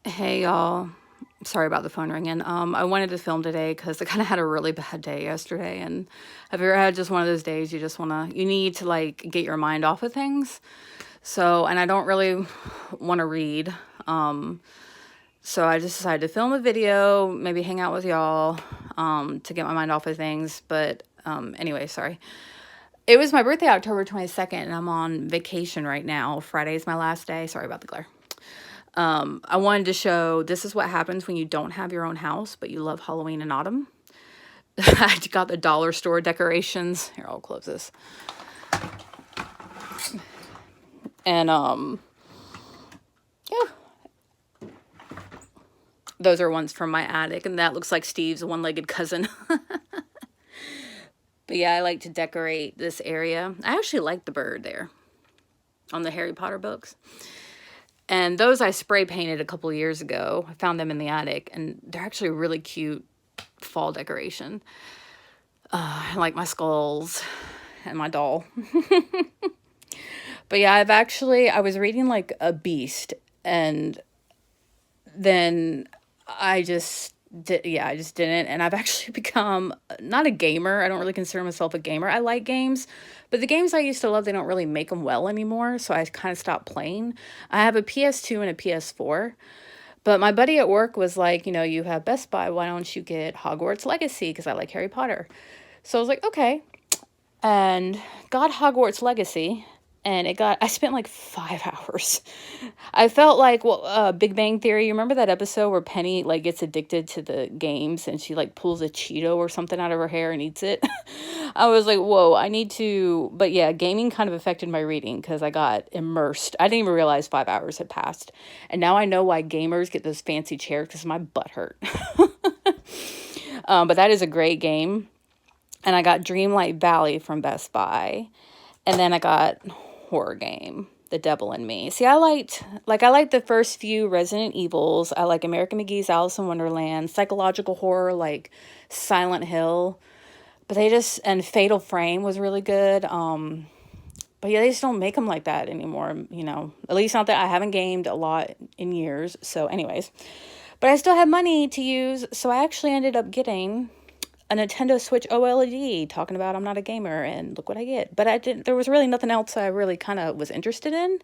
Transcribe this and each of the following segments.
Hey y'all. Sorry about the phone ringing. I wanted to film today because I kind of had a really bad day yesterday. And have you ever had just one of those days you need to like get your mind off of things? So, and I don't really want to read. Um, so I just decided to film a video, maybe hang out with y'all, to get my mind off of things. But anyway, sorry. It was my birthday, October 22nd, and I'm on vacation right now. Friday's my last day. Sorry about the glare. I wanted to show this is what happens when you don't have your own house, but you love Halloween and autumn. I got the dollar store decorations. Here, I'll close this. And yeah, those are ones from my attic, and that looks like Steve's one-legged cousin. But yeah, I like to decorate this area. I actually like the bird there on the Harry Potter books. And those I spray painted a couple years ago. I found them in the attic, and they're actually a really cute fall decoration. I like my skulls and my doll. But yeah, I was reading like a beast, and then I just I just didn't. And I've actually become not a gamer. I don't really consider myself a gamer. I like games, but the games I used to love, they don't really make them well anymore. So I kind of stopped playing. I have a PS2 and a PS4. But my buddy at work was like, you have Best Buy. Why don't you get Hogwarts Legacy? Because I like Harry Potter. So I was like, okay. And got Hogwarts Legacy. And I spent like 5 hours. I felt like, Big Bang Theory. You remember that episode where Penny like gets addicted to the games and she like pulls a Cheeto or something out of her hair and eats it? I was like, whoa, I need to. But yeah, gaming kind of affected my reading because I got immersed. I didn't even realize 5 hours had passed. And now I know why gamers get those fancy chairs because my butt hurt. But that is a great game. And I got Dreamlight Valley from Best Buy. And then I got horror game, The Devil in Me. See, I liked the first few Resident Evils. I like American McGee's Alice in Wonderland, psychological horror like Silent Hill. But and Fatal Frame was really good. But yeah, they just don't make them like that anymore, At least not that I haven't gamed a lot in years. So anyways, but I still have money to use, so I actually ended up getting a Nintendo Switch OLED, talking about I'm not a gamer, and look what I get. But there was really nothing else I really kind of was interested in.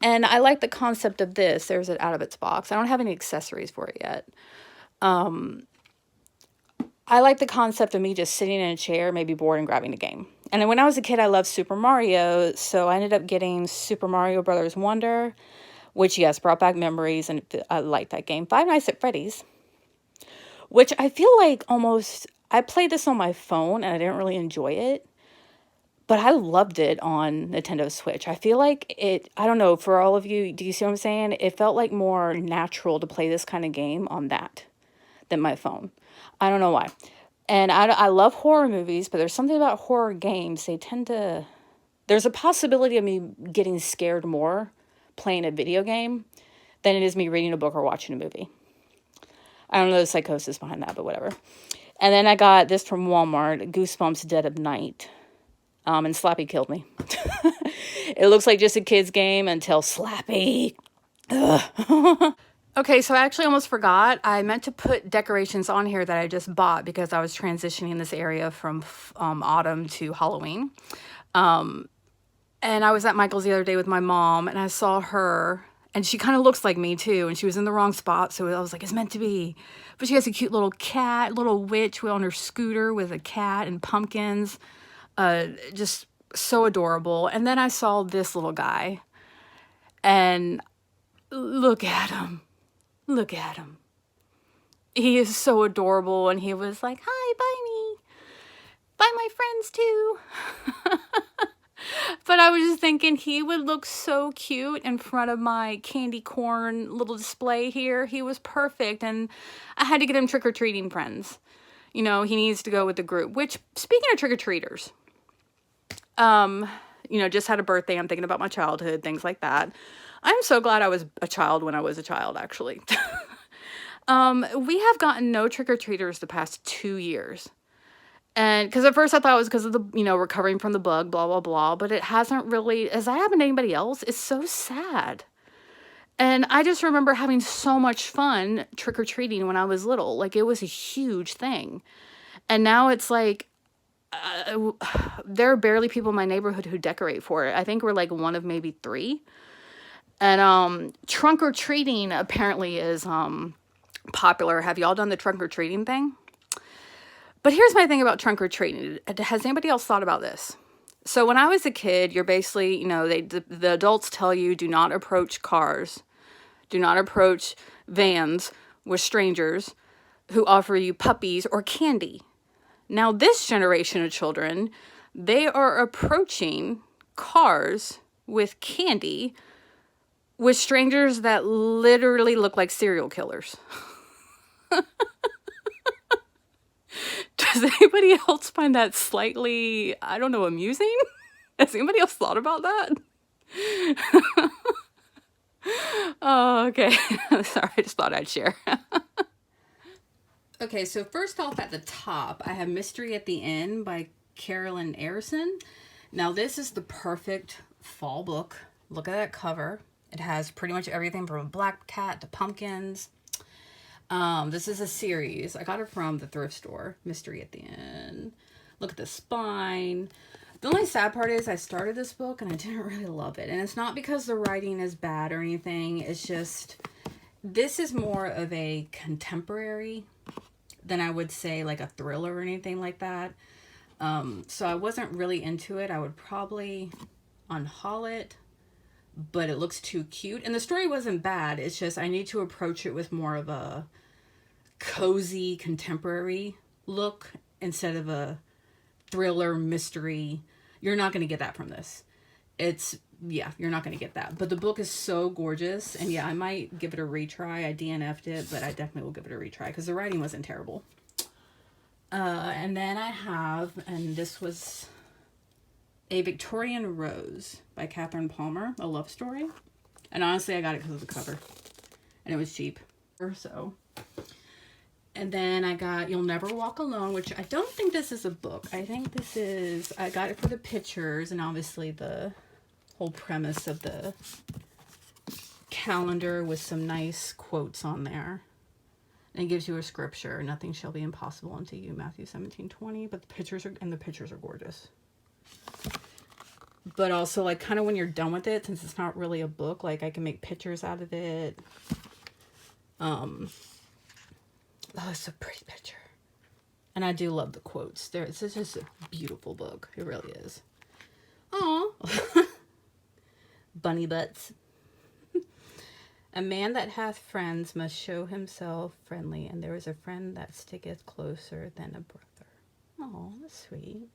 And I like the concept of this. There's it out of its box. I don't have any accessories for it yet. I like the concept of me just sitting in a chair, maybe bored, and grabbing a game. And then when I was a kid, I loved Super Mario, so I ended up getting Super Mario Brothers Wonder, which, yes, brought back memories, and I liked that game. Five Nights at Freddy's, which I feel like I played this on my phone, and I didn't really enjoy it, but I loved it on Nintendo Switch. I feel like I don't know, for all of you, do you see what I'm saying? It felt like more natural to play this kind of game on that than my phone. I don't know why. And I love horror movies, but there's something about horror games. There's a possibility of me getting scared more playing a video game than it is me reading a book or watching a movie. I don't know the psychosis behind that, but whatever. And then I got this from Walmart, Goosebumps Dead of Night. And Slappy killed me. It looks like just a kid's game until Slappy. Okay, so I actually almost forgot. I meant to put decorations on here that I just bought because I was transitioning this area from autumn to Halloween. And I was at Michael's the other day with my mom, and I saw her, and she kind of looks like me too, and she was in the wrong spot, so I was like, it's meant to be. But she has a cute little cat, little witch on her scooter with a cat and pumpkins. Just so adorable. And then I saw this little guy, and look at him. Look at him. He is so adorable, and he was like, hi, bye me. Bye my friends too. But I was just thinking he would look so cute in front of my candy corn little display here. He was perfect, and I had to get him trick-or-treating friends. He needs to go with the group. Which, speaking of trick-or-treaters, just had a birthday. I'm thinking about my childhood, things like that. I'm so glad I was a child when I was a child, actually. We have gotten no trick-or-treaters the past 2 years. And because at first I thought it was because of the, recovering from the bug, blah, blah, blah. But it hasn't really, has that happened to anybody else? It's so sad. And I just remember having so much fun trick-or-treating when I was little. Like, it was a huge thing. And now it's like, there are barely people in my neighborhood who decorate for it. I think we're like one of maybe 3. And trunk-or-treating apparently is popular. Have y'all done the trunk-or-treating thing? But here's my thing about trunk-or-treating. Has anybody else thought about this? So when I was a kid, you're basically, you know, the adults tell you do not approach cars, do not approach vans with strangers who offer you puppies or candy. Now this generation of children, they are approaching cars with candy with strangers that literally look like serial killers. Does anybody else find that slightly, I don't know, amusing? Has anybody else thought about that? Oh, okay. Sorry, I just thought I'd share. Okay, so first off at the top, I have Mystery at the End by Carolyn Arison. Now this is the perfect fall book. Look at that cover. It has pretty much everything from a black cat to pumpkins. This is a series. I got it from the thrift store. Mystery at the End. Look at the spine. The only sad part is I started this book and I didn't really love it. And it's not because the writing is bad or anything. It's just, this is more of a contemporary than I would say like a thriller or anything like that. So I wasn't really into it. I would probably unhaul it, but it looks too cute. And the story wasn't bad. It's just I need to approach it with more of a cozy contemporary look instead of a thriller mystery. You're not going to get that from this. Yeah, you're not going to get that. But the book is so gorgeous. And yeah, I might give it a retry. I DNF'd it, but I definitely will give it a retry because the writing wasn't terrible. And then I have, and this was A Victorian Rose by Catherine Palmer, a love story. And honestly, I got it because of the cover. And it was cheap. So. And then I got You'll Never Walk Alone, which I don't think this is a book. I think this is, I got it for the pictures and obviously the whole premise of the calendar with some nice quotes on there. And it gives you a scripture, nothing shall be impossible unto you, Matthew 17:20. But the pictures are gorgeous. But also like kind of when you're done with it, since it's not really a book, like I can make pictures out of it. Oh, it's a pretty picture. And I do love the quotes. It's just a beautiful book. It really is. Aw. Bunny butts. A man that hath friends must show himself friendly, and there is a friend that sticketh closer than a brother. Oh, that's sweet.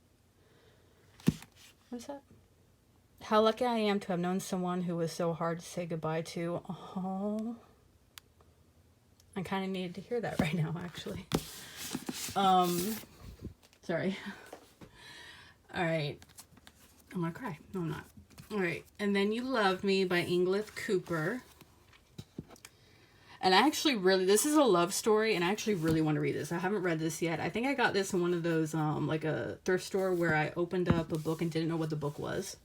What's that? How lucky I am to have known someone who was so hard to say goodbye to. Oh. I kind of needed to hear that right now, actually. Sorry. All right. I'm gonna cry. No, I'm not. All right. And then You Love Me by Ingrid Cooper. And I actually really, this is a love story, and I actually really want to read this. I haven't read this yet. I think I got this in one of those, like a thrift store where I opened up a book and didn't know what the book was.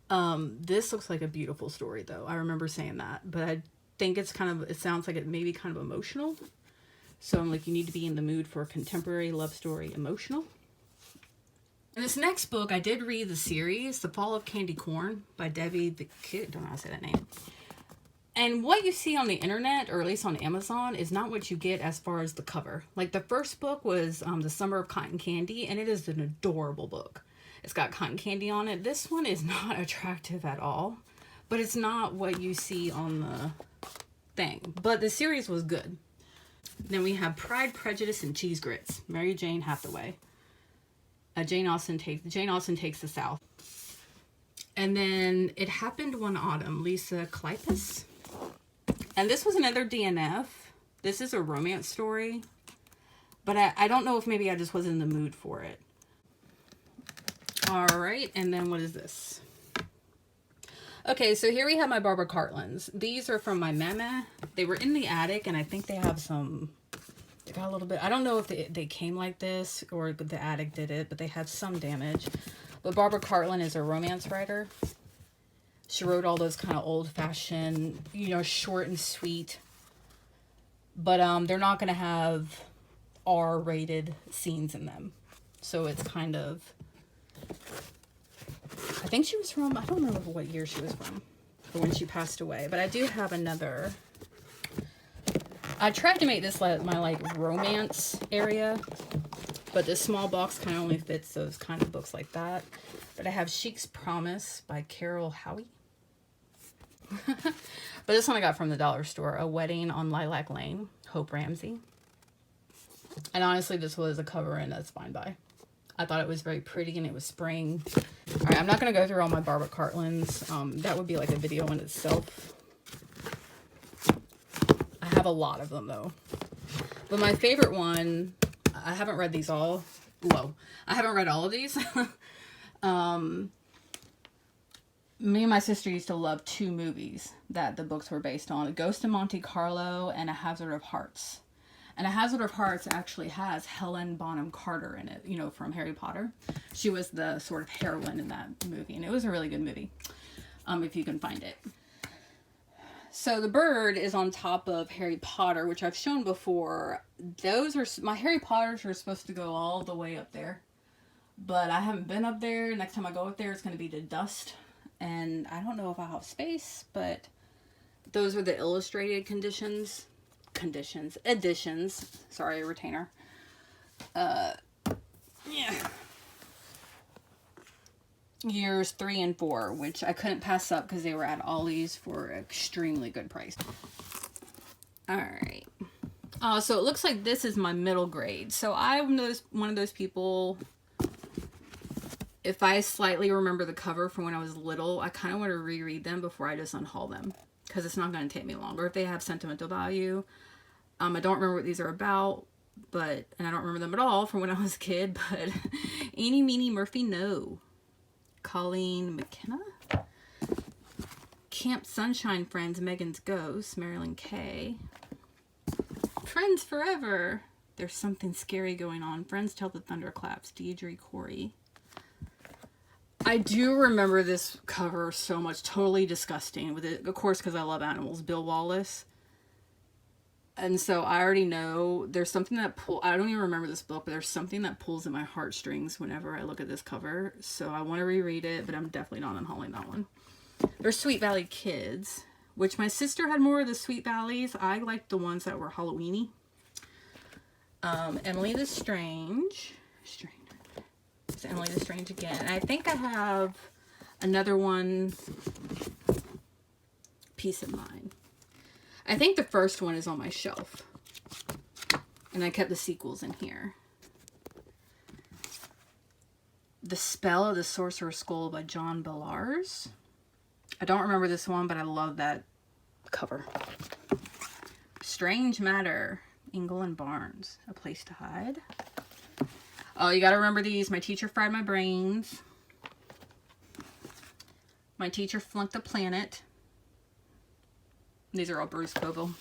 This looks like a beautiful story, though. I remember saying that, but I think it's kind of, it sounds like it may be kind of emotional. So I'm like, you need to be in the mood for a contemporary love story, emotional. And this next book, I did read the series, The Fall of Candy Corn by Debbie the Kid. Don't know how to say that name. And what you see on the internet, or at least on Amazon, is not what you get as far as the cover. Like the first book was The Summer of Cotton Candy, and it is an adorable book. It's got cotton candy on it. This one is not attractive at all, but it's not what you see on the thing. But the series was good. Then we have Pride, Prejudice, and Cheese Grits, Mary Jane Hathaway. Jane Austen Takes the South. And then It Happened One Autumn, Lisa Kleypas. And this was another DNF. This is a romance story, but I don't know if maybe I just wasn't in the mood for it. All right, and then what is this? Okay, so here we have my Barbara Cartlins. These are from my mama. They were in the attic, and I think they have some, they got a little bit, I don't know if they came like this or the attic did it, but they had some damage. But Barbara Cartlin is a romance writer. She wrote all those kind of old-fashioned, you know, short and sweet. But they're not going to have R-rated scenes in them. So it's kind of... I think she was from... I don't remember what year she was from. Or when she passed away. But I do have another... I tried to make this my, like, romance area. But this small box kind of only fits those kind of books like that. But I have Chic's Promise by Carol Howie. But this one I got from the dollar store. A Wedding on Lilac Lane, Hope Ramsey. And honestly, this was a cover in a spine buy. I thought it was very pretty and it was spring. Alright, I'm not going to go through all my Barbara Cartlands. That would be like a video in itself. I have a lot of them though. But my favorite one, I haven't read these all. Whoa. I haven't read all of these. Me and my sister used to love 2 movies that the books were based on. A Ghost of Monte Carlo and A Hazard of Hearts. And A Hazard of Hearts actually has Helen Bonham Carter in it, you know, from Harry Potter. She was the sort of heroine in that movie. And it was a really good movie, if you can find it. So the bird is on top of Harry Potter, which I've shown before. Those are... My Harry Potters are supposed to go all the way up there. But I haven't been up there. Next time I go up there, it's going to be to dust. And I don't know if I'll have space, but those are the illustrated editions. Sorry, retainer. Yeah. Years 3 and 4, which I couldn't pass up because they were at Ollie's for an extremely good price. Alright. So it looks like this is my middle grade. So I'm one of those people... If I slightly remember the cover from when I was little, I kind of want to reread them before I just unhaul them. Because it's not going to take me long. Or if they have sentimental value. I don't remember what these are about. And I don't remember them at all from when I was a kid. But Eenie, Meenie, Murphy, No. Colleen McKenna. Camp Sunshine Friends, Megan's Ghost. Marilyn Kay. Friends Forever. There's Something Scary Going On. Friends Tell the Thunderclaps. Deirdre Corey. I do remember this cover so much. Totally disgusting. With it, of course, because I love animals. Bill Wallace. And so I already know there's something that I don't even remember this book, but there's something that pulls at my heartstrings whenever I look at this cover. So I want to reread it, but I'm definitely not unhauling that one. There's Sweet Valley Kids, which my sister had more of the Sweet Valleys. I liked the ones that were Halloweeny. Emily the Strange. It's Emily the Strange again. And I think I have another one, Peace of Mind. I think the first one is on my shelf. And I kept the sequels in here. The Spell of the Sorcerer's Skull by John Bellars. I don't remember this one, but I love that cover. Strange Matter, Ingle and Barnes, A Place to Hide. Oh, you gotta remember these. My Teacher Fried My Brains. My Teacher Flunked the Planet. These are all Bruce Coville.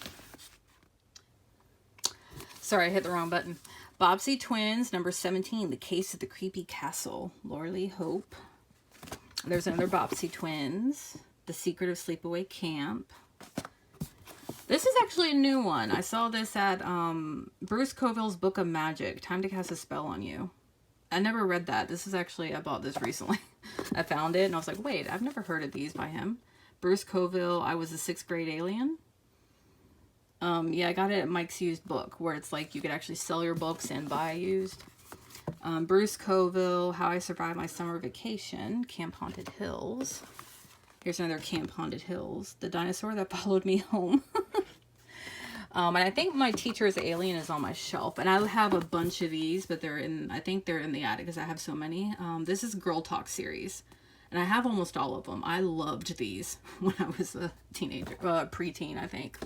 Sorry, I hit the wrong button. Bobbsey Twins, number 17, The Case of the Creepy Castle. Laura Hope. There's another Bobbsey Twins. The Secret of Sleepaway Camp. This is actually a new one. I saw this at Bruce Coville's Book of Magic, Time to Cast a Spell on You. I never read that. This is actually, I bought this recently. I found it and I was like, wait, I've never heard of these by him. Bruce Coville, I Was a 6th Grade Alien. Yeah, I got it at Mike's Used Book, where it's like you could actually sell your books and buy used. Bruce Coville, How I Survived My Summer Vacation, Camp Haunted Hills. Here's another Camp Haunted Hills. The Dinosaur That Followed Me Home. And I think My Teacher's Alien is on my shelf. And I have a bunch of these, but I think they're in the attic because I have so many. This is Girl Talk series. And I have almost all of them. I loved these when I was a teenager, preteen, I think.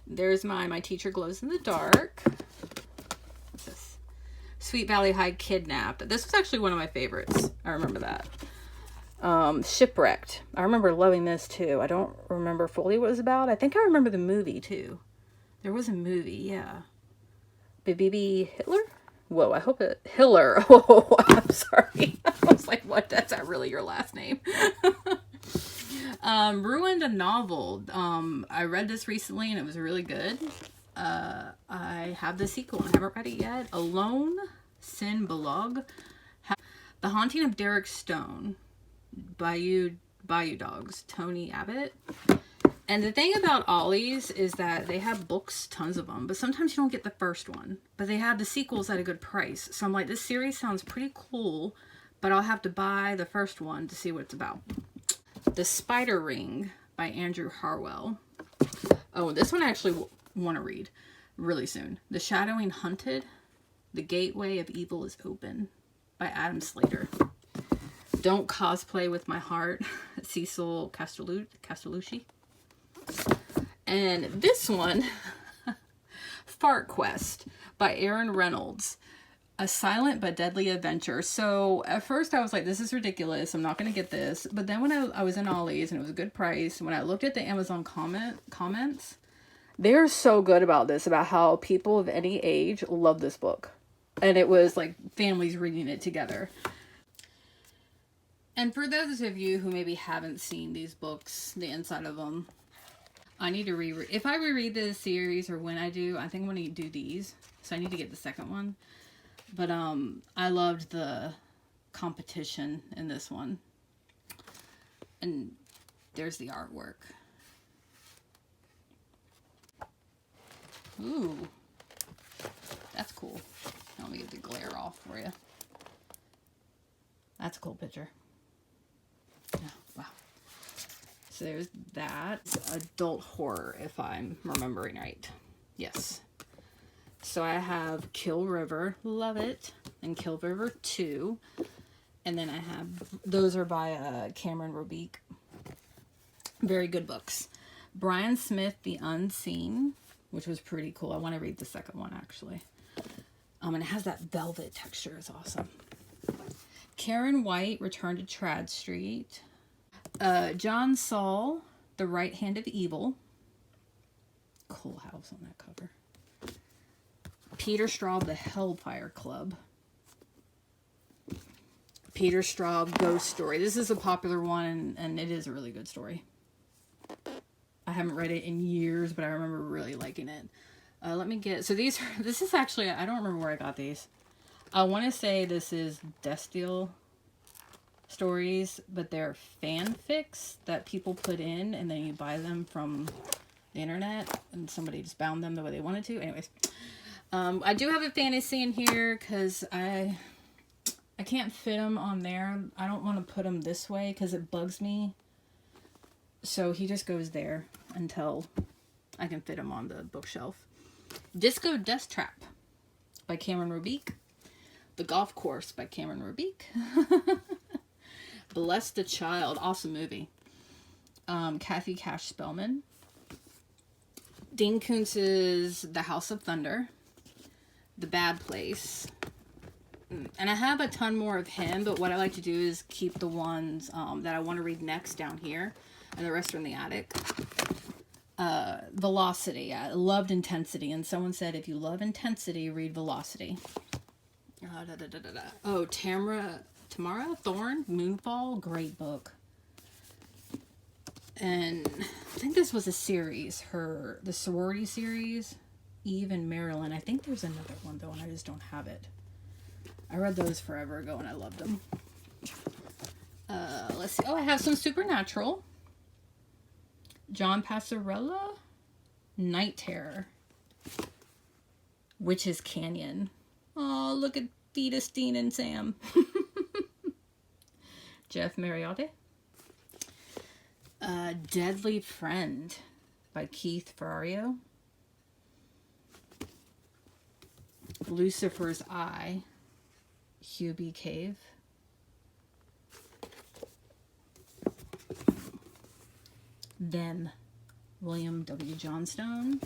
There's My Teacher Glows in the Dark. What's this? Sweet Valley High Kidnapped. This was actually one of my favorites. I remember that. Shipwrecked. I remember loving this too. I don't remember fully what it was about. I think I remember the movie too. There was a movie, yeah. Baby Hitler? Whoa, I hope it... Hiller. Oh, I'm sorry. I was like, what? That's not really your last name. Ruined a novel. I read this recently and it was really good. I have the sequel. I haven't read it yet. Alone, Sin Belog. The Haunting of Derek Stone. Bayou Dogs. Tony Abbott. And the thing about Ollie's is that they have books, tons of them, but sometimes you don't get the first one. But they have the sequels at a good price. So I'm like, this series sounds pretty cool, but I'll have to buy the first one to see what it's about. The Spider Ring by Andrew Harwell. Oh, this one I actually want to read really soon. The Shadowing Hunted. The Gateway of Evil is Open by Adam Slater. Don't Cosplay with My Heart. Cecil Castellucci. And this one, Fart Quest by Aaron Reynolds. A silent but deadly adventure. So at first I was like, this is ridiculous. I'm not going to get this. But then when I was in Ollie's and it was a good price, when I looked at the Amazon comments, they're so good about this, about how people of any age love this book. And it was like families reading it together. And for those of you who maybe haven't seen these books, the inside of them, I need to reread. If I reread this series, or when I do, I think I'm going to do these. So I need to get the second one. But I loved the competition in this one. And there's the artwork. Ooh. That's cool. Let me get the glare off for you. That's a cool picture. Yeah, wow. So there's that. It's adult horror, if I'm remembering right. Yes. So I have Kill River, love it, and Kill River 2. And then I have, those are by Cameron Robeek. Very good books. Brian Smith, The Unseen, which was pretty cool. I want to read the second one, actually. And it has that velvet texture. It's awesome. Karen White, Return to Trad Street. John Saul, The Right Hand of Evil. Cool house on that cover. Peter Straub, The Hellfire Club. Peter Straub, Ghost Story. This is a popular one, and it is a really good story. I haven't read it in years, but I remember really liking it. Let me get... So this is actually... I don't remember where I got these. I want to say this is Destiel stories, but they're fanfics that people put in, and then you buy them from the internet, and somebody just bound them the way they wanted to. Anyways, I do have a fantasy in here, because I can't fit them on there. I don't want to put them this way, because it bugs me. So he just goes there until I can fit him on the bookshelf. Disco Death Trap by Cameron Robeek. The Golf Course by Cameron Robeek. Bless the Child. Awesome movie. Kathy Cash Spellman. Dean Koontz's The House of Thunder. The Bad Place. And I have a ton more of him, but what I like to do is keep the ones that I want to read next down here, and the rest are in the attic. Velocity. I loved Intensity, and someone said if you love Intensity, read Velocity. Oh, Tamara Thorne, Moonfall, great book. And I think this was a series, the sorority series, Eve and Marilyn. I think there's another one though, and I just don't have it. I read those forever ago and I loved them. Let's see. Oh, I have some Supernatural. John Passarella, Night Terror. Witch's Canyon. Oh, look at Fetus, Dean, and Sam. Jeff Mariotti. Deadly Friend by Keith Ferrario. Lucifer's Eye, Hubie Cave. Them, William W. Johnstone.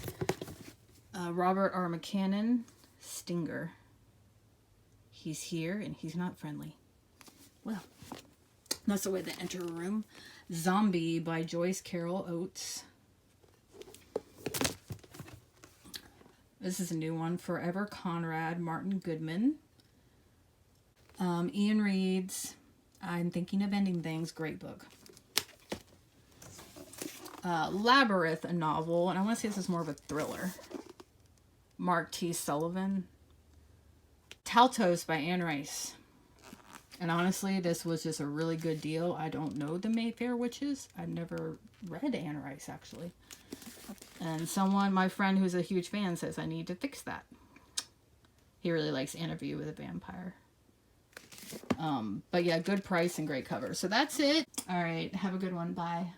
Robert R. McCannon, Stinger. He's here and he's not friendly. Well, that's the way they enter a room. Zombie by Joyce Carol Oates. This is a new one. Forever Conrad, Martin Goodman. Ian Reid's I'm Thinking of Ending Things. Great book. Labyrinth, a novel, and I want to say this is more of a thriller. Mark T. Sullivan. Taltos by Anne Rice. And honestly, this was just a really good deal. I don't know the Mayfair Witches. I've never read Anne Rice, actually. And someone, my friend who's a huge fan, says I need to fix that. He really likes Interview with a Vampire. But yeah, good price and great cover. So that's it. All right, have a good one. Bye.